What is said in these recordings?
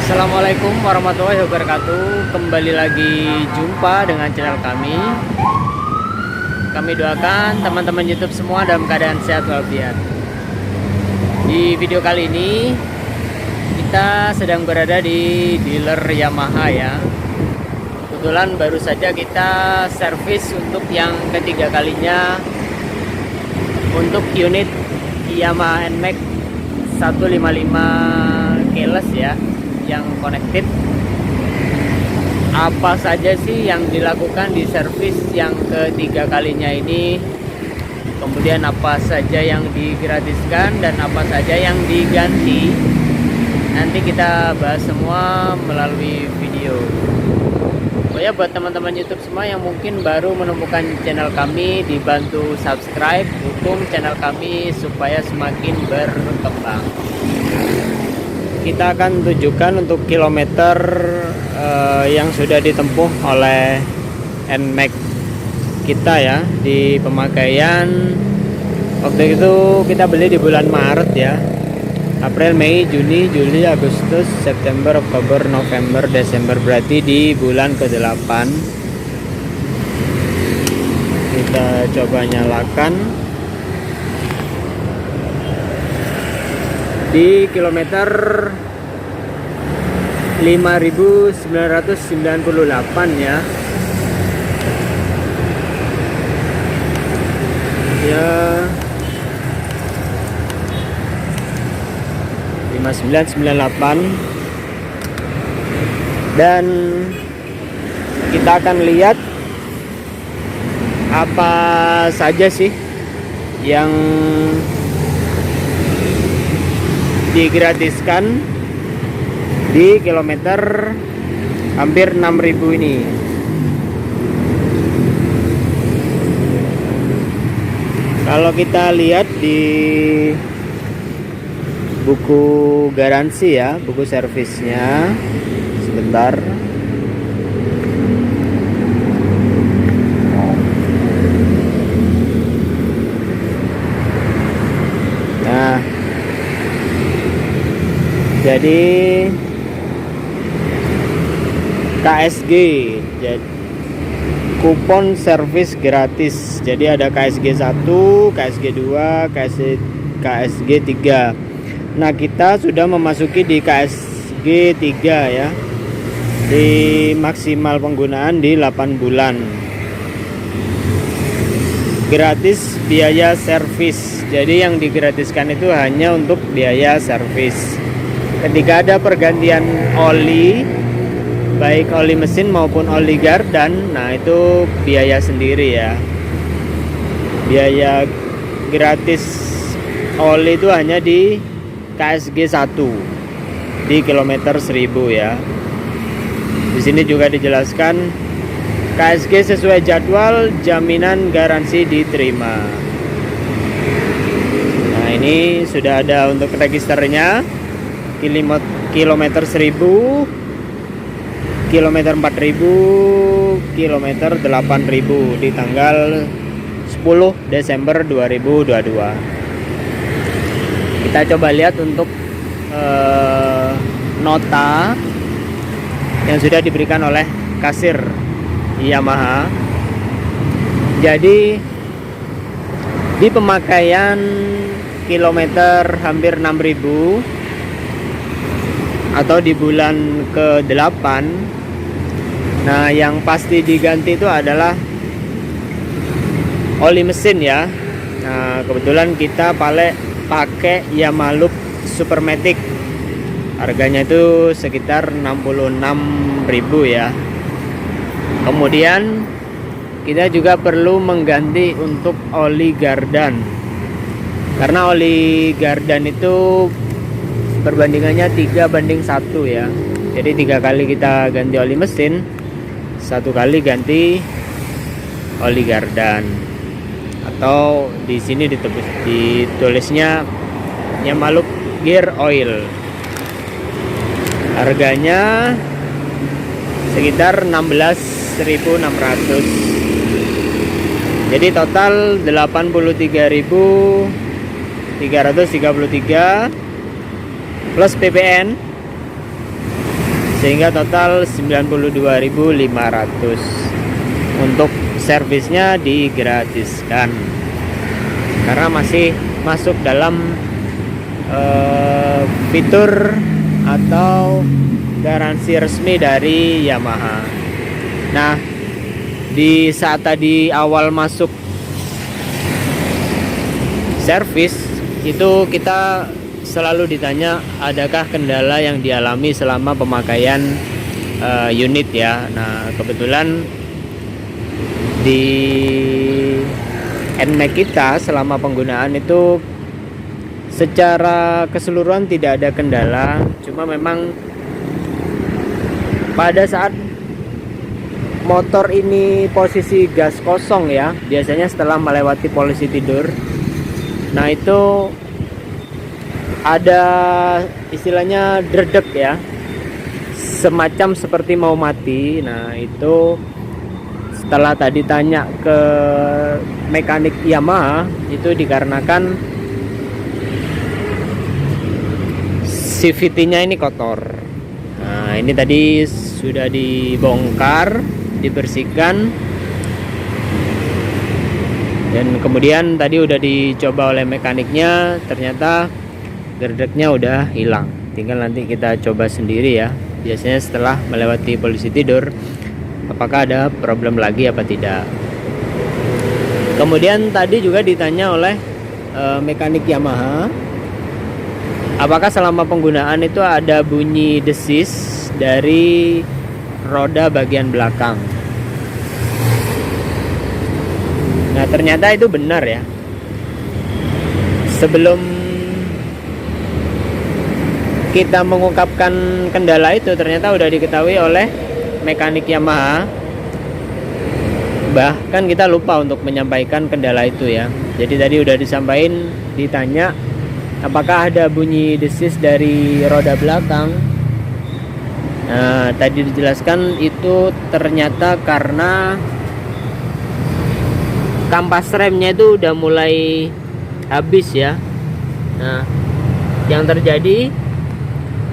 Assalamualaikum warahmatullahi wabarakatuh. Kembali lagi jumpa dengan channel kami. Kami doakan teman-teman YouTube semua dalam keadaan sehat walafiat. Di video kali ini kita sedang berada di dealer Yamaha ya. Kebetulan baru saja kita servis untuk yang ketiga kalinya untuk unit Yamaha NMAX 155 keyless ya, yang connected. Apa saja sih yang dilakukan di servis yang ketiga kalinya ini, kemudian apa saja yang digratiskan dan apa saja yang diganti, nanti kita bahas semua melalui video. Oh ya, buat teman-teman YouTube semua yang mungkin baru menemukan channel kami, dibantu subscribe, dukung channel kami supaya semakin berkembang. Kita akan tunjukkan untuk kilometer yang sudah ditempuh oleh NMAX kita ya, di pemakaian waktu itu kita beli di bulan Maret ya. April, Mei, Juni, Juli, Agustus, September, Oktober, November, Desember, berarti di bulan ke-8. Kita coba nyalakan. Di kilometer 5.998 ya. Ya 5998, dan kita akan lihat apa saja sih yang digratiskan di kilometer hampir 6.000 ini. Kalau kita lihat di buku garansi ya, buku servisnya, sebentar. Nah, jadi KSG, jadi kupon servis gratis. Jadi ada KSG 1, KSG 2, KSG 3. Nah, kita sudah memasuki di KSG 3 ya. Di maksimal penggunaan di 8 bulan. Gratis biaya servis. Jadi yang digratiskan itu hanya untuk biaya servis. Ketika ada pergantian oli, baik oli mesin maupun oli gardan, nah itu biaya sendiri ya. Biaya gratis oli itu hanya di KSG 1 di kilometer 1000 ya. Di sini juga dijelaskan KSG sesuai jadwal, jaminan garansi diterima. Nah, ini sudah ada untuk registernya. Kilometer 1000, kilometer 4000, kilometer 8000 di tanggal 10 Desember 2022. Kita coba lihat untuk nota yang sudah diberikan oleh kasir Yamaha. Jadi di pemakaian kilometer hampir 6.000 atau di bulan ke-8, nah yang pasti diganti itu adalah oli mesin ya. Nah, kebetulan kita pakai Yamaha Loop Supermatic, harganya itu sekitar 66.000 ya. Kemudian kita juga perlu mengganti untuk oli gardan, karena oli gardan itu perbandingannya 3:1 ya. Jadi 3 kali kita ganti oli mesin, 1 kali ganti oli gardan. Atau di sini ditulisnya Yamaha Loop Gear Oil. Harganya sekitar 16.600. Jadi total 83.333 plus PPN sehingga total 92.500. Untuk servisnya digratiskan karena masih masuk dalam fitur atau garansi resmi dari Yamaha. Nah, di saat tadi awal masuk servis itu kita selalu ditanya adakah kendala yang dialami selama pemakaian unit ya. Nah, kebetulan di NMAX kita selama penggunaan itu secara keseluruhan tidak ada kendala, cuma memang pada saat motor ini posisi gas kosong ya, biasanya setelah melewati posisi tidur, nah itu ada istilahnya dredeg ya, semacam seperti mau mati. Nah itu setelah tadi tanya ke mekanik Yamaha, itu dikarenakan CVT-nya ini kotor. Nah ini tadi sudah dibongkar, dibersihkan, dan kemudian tadi udah dicoba oleh mekaniknya, ternyata gerdeknya udah hilang. Tinggal nanti kita coba sendiri ya, biasanya setelah melewati posisi tidur, apakah ada problem lagi apa tidak. Kemudian tadi juga ditanya oleh mekanik Yamaha, apakah selama penggunaan itu ada bunyi desis dari roda bagian belakang. Nah ternyata itu benar ya. Sebelum kita mengungkapkan kendala itu, ternyata udah diketahui oleh mekanik Yamaha, bahkan kita lupa untuk menyampaikan kendala itu ya. Jadi tadi udah disampaikan, ditanya apakah ada bunyi desis dari roda belakang. Nah tadi dijelaskan itu ternyata karena kampas remnya itu udah mulai habis ya. Nah yang terjadi,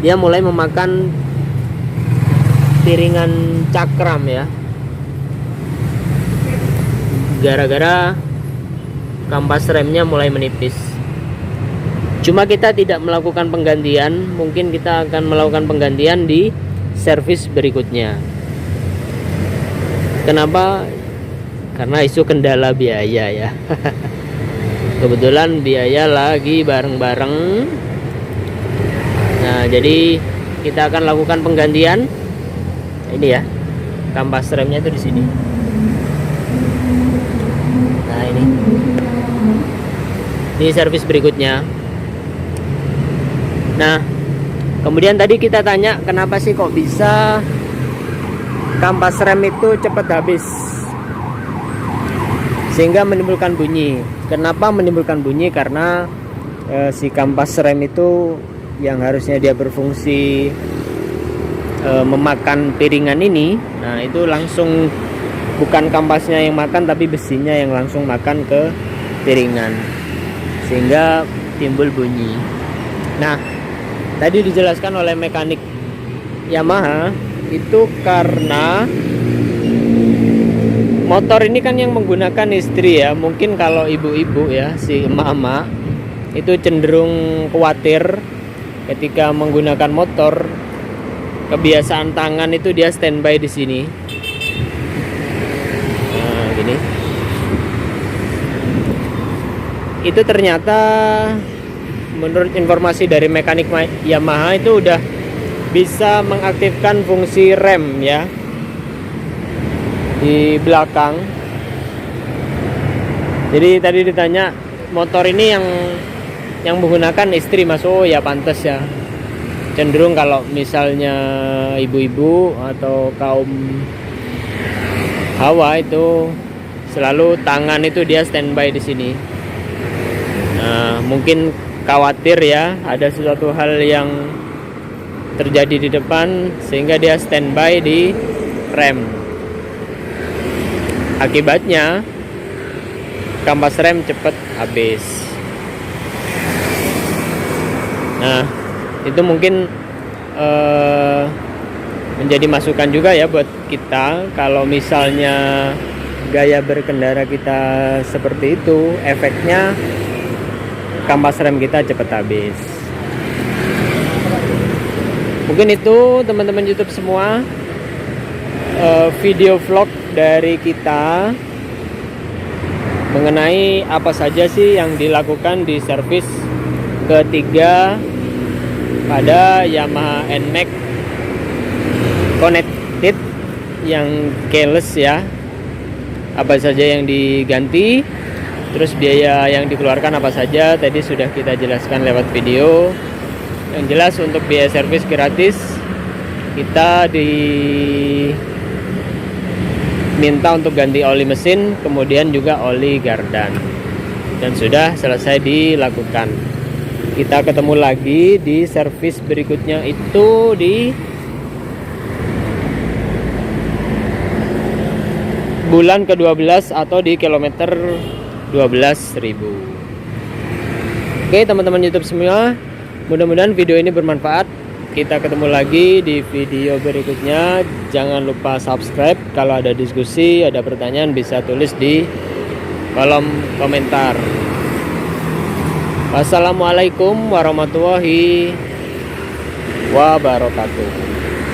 dia mulai memakan piringan cakram ya, gara-gara kampas remnya mulai menipis. Cuma kita tidak melakukan penggantian, mungkin kita akan melakukan penggantian di servis berikutnya. Kenapa? Karena isu kendala biaya ya. Kebetulan biaya lagi bareng-bareng. Nah jadi kita akan lakukan penggantian. Ini ya, kampas remnya itu di sini. Nah ini servis berikutnya. Nah kemudian tadi kita tanya kenapa sih kok bisa kampas rem itu cepat habis sehingga menimbulkan bunyi. Kenapa menimbulkan bunyi? Karena si kampas rem itu yang harusnya dia berfungsi memakan piringan ini, nah itu langsung bukan kampasnya yang makan, tapi besinya yang langsung makan ke piringan, sehingga timbul bunyi. Nah tadi dijelaskan oleh mekanik Yamaha itu karena motor ini kan yang menggunakan istri ya. Mungkin kalau ibu-ibu ya, si emak-emak itu cenderung khawatir ketika menggunakan motor. Kebiasaan tangan itu dia standby di sini. Nah, gini. Itu ternyata menurut informasi dari mekanik Yamaha itu udah bisa mengaktifkan fungsi rem ya di belakang. Jadi tadi ditanya motor ini yang menggunakan istri, Mas. Oh ya pantas ya. Cenderung kalau misalnya ibu-ibu atau kaum hawa itu selalu tangan itu dia standby di sini. Nah, mungkin khawatir ya ada sesuatu hal yang terjadi di depan sehingga dia standby di rem. Akibatnya kampas rem cepat habis. Nah itu mungkin menjadi masukan juga ya buat kita. Kalau misalnya gaya berkendara kita seperti itu, efeknya kampas rem kita cepat habis. Mungkin itu teman-teman YouTube semua, video vlog dari kita mengenai apa saja sih yang dilakukan di servis ketiga pada Yamaha NMAX Connected yang keyless ya. Apa saja yang diganti, terus biaya yang dikeluarkan apa saja, tadi sudah kita jelaskan lewat video. Yang jelas untuk biaya servis gratis, kita diminta untuk ganti oli mesin, kemudian juga oli gardan, dan sudah selesai dilakukan. Kita ketemu lagi di servis berikutnya itu di bulan ke-12 atau di kilometer 12.000. Oke teman-teman YouTube semua, mudah-mudahan video ini bermanfaat. Kita ketemu lagi di video berikutnya. Jangan lupa subscribe. Kalau ada diskusi, ada pertanyaan, bisa tulis di kolom komentar. Wassalamualaikum warahmatullahi wabarakatuh.